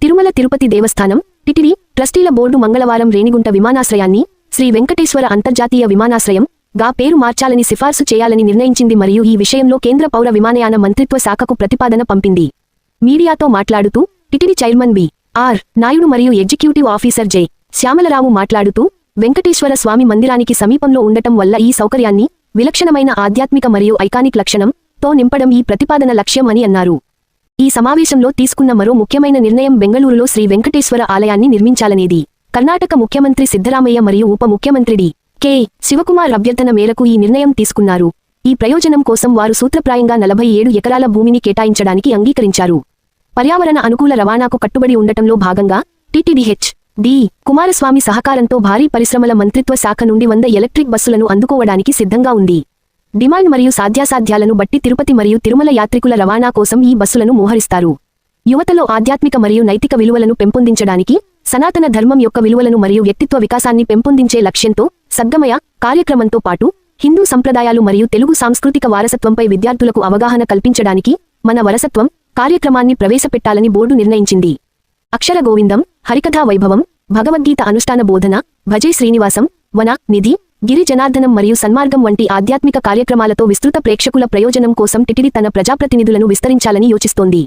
తిరుమల తిరుపతి దేవస్థానం TTD ట్రస్టీల board మంగళవారం రేణిగుంట విమానాశ్రయాన్ని శ్రీ వెంకటేశ్వర అంతర్జాతీయ విమానాశ్రయం గా పేరు మార్చాలని సిఫార్సు చేయాలని నిర్ణయించింది మరియు ఈ విషయంలో కేంద్ర పౌర విమానయాన మంత్రిత్వ శాఖకు ప్రతిపాదన పంపింది. మీడియాతో మాట్లాడుతూ టిటిడి చైర్మన్ బి.ఆర్. నాయుడు మరియు ఎగ్జిక్యూటివ్ ఆఫీసర్ జె. శ్యామలరావు మాట్లాడుతూ వెంకటేశ్వర స్వామి మందిరానికి సమీపంలో ఉండటం వల్ల ఈ సౌకర్యాన్ని విలక్షణమైన ఆధ్యాత్మిక మరియు ఐకానిక్ లక్షణంతో నింపడం ఈ ప్రతిపాదన లక్ష్యం అని అన్నారు. ఈ సమావేశంలో తీసుకున్న మరో ముఖ్యమైన నిర్ణయం బెంగళూరులో శ్రీ వెంకటేశ్వర ఆలయాన్ని నిర్మించాలనేది. కర్ణాటక ముఖ్యమంత్రి సిద్ధరామయ్య మరియు ఉప ముఖ్యమంత్రి డి.కె. శివకుమార్ అభ్యర్థన మేరకు ఈ నిర్ణయం తీసుకున్నారు. ఈ ప్రయోజనం కోసం వారు సూత్రప్రాయంగా 47 ఎకరాల భూమిని కేటాయించడానికి అంగీకరించారు. పర్యావరణ అనుకూల రవాణాకు కట్టుబడి ఉండటంలో భాగంగా టిటిడిహెచ్. డి. కుమారస్వామి సహకారంతో భారీ పరిశ్రమల మంత్రిత్వ శాఖ నుండి 100 ఎలక్ట్రిక్ బస్సులను అందుకోవడానికి సిద్ధంగా ఉంది. డిమాండ్ మరియు సాధ్యాసాధ్యాలను బట్టి తిరుపతి మరియు తిరుమల యాత్రికుల రవాణా కోసం ఈ బస్సులను మోహరిస్తారు. యువతలో ఆధ్యాత్మిక మరియు నైతిక విలువలను పెంపొందించడానికి, సనాతన ధర్మం యొక్క విలువలను మరియు వ్యక్తిత్వ వికాసాన్ని పెంపొందించే లక్ష్యంతో సద్గమయ కార్యక్రమంతో పాటు హిందూ సంప్రదాయాలు మరియు తెలుగు సాంస్కృతిక వారసత్వంపై విద్యార్థులకు అవగాహన కల్పించడానికి మన వరసత్వం కార్యక్రమాన్ని ప్రవేశపెట్టాలని బోర్డు నిర్ణయించింది. అక్షర గోవిందం, హరికథా వైభవం, భగవద్గీత అనుష్ఠాన బోధన, భజే శ్రీనివాసం, వన నిధి, గిరి జనార్దనం మరియు సన్మార్గం వంటి ఆధ్యాత్మిక కార్యక్రమాలతో విస్తృత ప్రేక్షకుల ప్రయోజనం కోసం టిటిడి తన ప్రజాప్రతినిధులను విస్తరించాలని యోచిస్తోంది.